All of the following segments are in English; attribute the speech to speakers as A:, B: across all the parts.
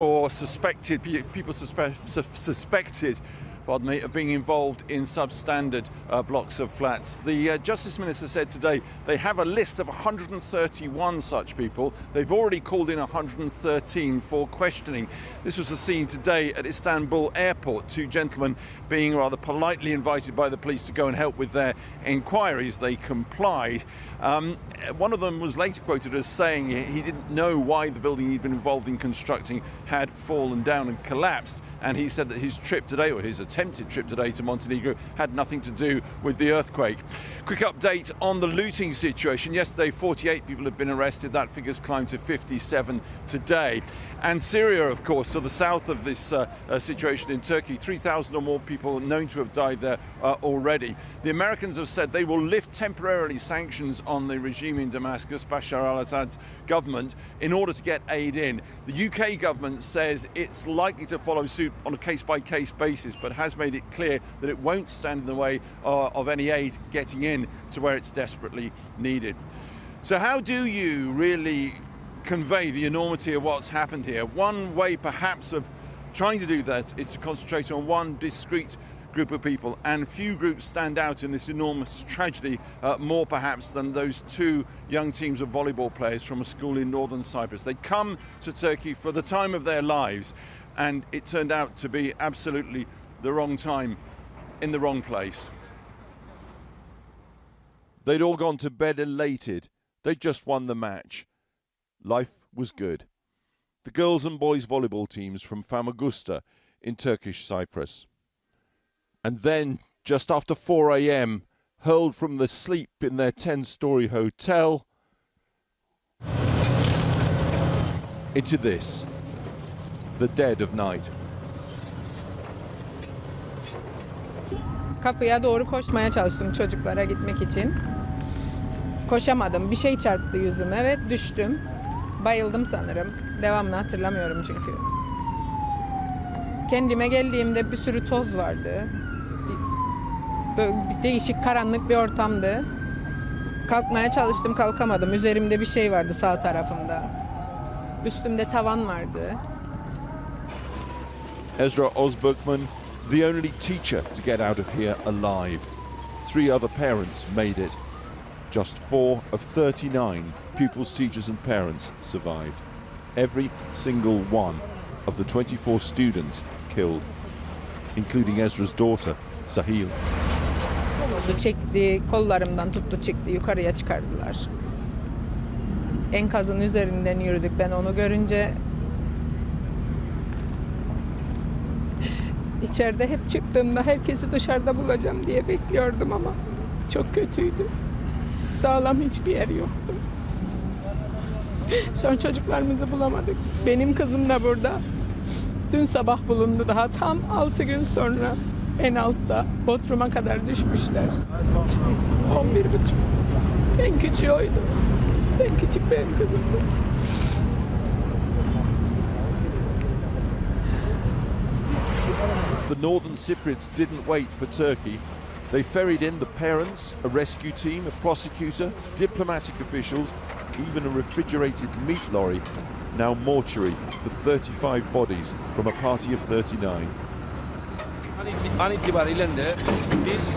A: Or suspected people suspected of being involved in substandard blocks of flats. The Justice Minister said today they have a list of 131 such people. They've already called in 113 for questioning. This was the scene today at Istanbul airport. Two gentlemen being rather politely invited by the police to go and help with their inquiries. They complied. One of them was later quoted as saying he didn't know why the building he'd been involved in constructing had fallen down and collapsed, and he said that his trip today, or his attempted trip today to Montenegro, had nothing to do with the earthquake. Quick update on the looting situation. Yesterday 48 people have been arrested. That figure's climbed to 57 today. And Syria, of course, to the south of this situation in Turkey, 3,000 or more people known to have died there already. The Americans have said they will lift temporarily sanctions on the regime in Damascus, Bashar al-Assad's government, in order to get aid in. The UK government says it's likely to follow suit on a case-by-case basis, but has made it clear that it won't stand in the way of any aid getting in to where it's desperately needed. So how do you really convey the enormity of what's happened here? One way perhaps of trying to do that is to concentrate on one discrete group of people, and few groups stand out in this enormous tragedy more perhaps than those two young teams of volleyball players from a school in northern Cyprus. They'd come to Turkey for the time of their lives, and it turned out to be absolutely the wrong time in the wrong place. They'd all gone to bed elated. They'd just won the match. Life was good. The girls and boys volleyball teams from Famagusta in Turkish Cyprus. And then, just after 4 a.m, hurled from the sleep in their 10-story hotel into this, the dead of night.
B: Kapıya doğru koşmaya çalıştım çocuklara gitmek için. Koşamadım. Bir şey çarptı yüzüme ve düştüm. Bayıldım sanırım. Devamını hatırlamıyorum çünkü. Kendime geldiğimde bir sürü toz vardı. Böyle bir değişik karanlık bir ortamdı. Kalkmaya çalıştım, kalkamadım. Üzerimde bir şey vardı sağ tarafımda. Üstümde tavan vardı.
A: Ezra Osbergman, the only teacher to get out of here alive. 3 other parents made it. Just 4 of 39 pupils, teachers and parents survived. Every single one of the 24 students killed, including Ezra's daughter, Sahil.
B: Çekti, kollarımdan tuttu, çıktı, yukarıya çıkardılar. Enkazın üzerinden yürüdük. Ben onu görünce içeride hep çıktığımda herkesi dışarıda bulacağım diye bekliyordum ama çok kötüydü. Sağlam hiçbir yer yoktu. Son çocuklarımızı bulamadık. Benim kızım da burada. Dün sabah bulundu, daha tam 6 gün sonra en altta Bodrum'a kadar düşmüşler. 11,5. En küçüğü oydu. En küçük benim kızımdı.
A: The Northern Cypriots didn't wait for Turkey. They ferried in the parents, a rescue team, a prosecutor, diplomatic officials, even a refrigerated meat lorry, now mortuary for 35 bodies from a party of 39.
C: An itibariyle de biz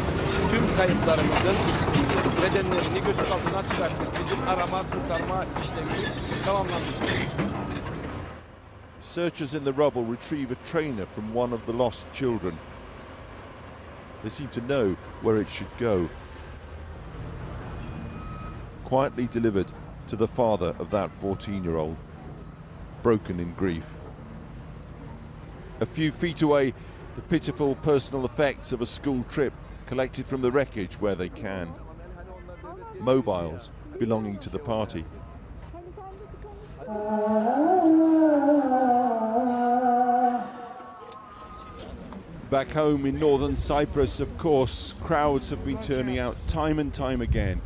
C: tüm kayıplarımızın bedenlerini göçük altından çıkarttık. Bizim arama kurtarma işlemimiz tamamlanmıştır.
A: Searchers in the rubble retrieve a trainer from one of the lost children. They seem to know where it should go. Quietly delivered to the father of that 14-year-old, broken in grief. A few feet away, the pitiful personal effects of a school trip collected from the wreckage where they can. Mobiles belonging to the party. Back home in northern Cyprus, of course, crowds have been turning out time and time again,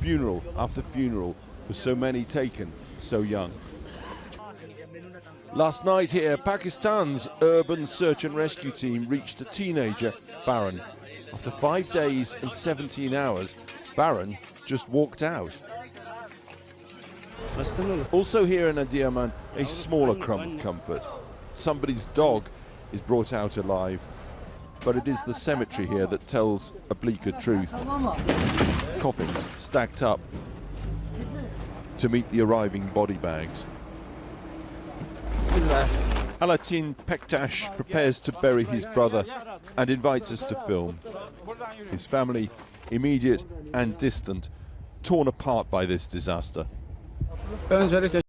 A: funeral after funeral, for so many taken so young. Last night here, Pakistan's urban search and rescue team reached a teenager, Baran. After 5 days and 17 hours, Baran just walked out. Also here in Adiyaman, a smaller crumb of comfort. somebody's dog is brought out alive. But it is the cemetery here that tells a bleaker truth. Coffins stacked up to meet the arriving body bags. Alatin Pektash prepares to bury his brother and invites us to film. His family, immediate and distant, torn apart by this disaster.
D: Öncelikle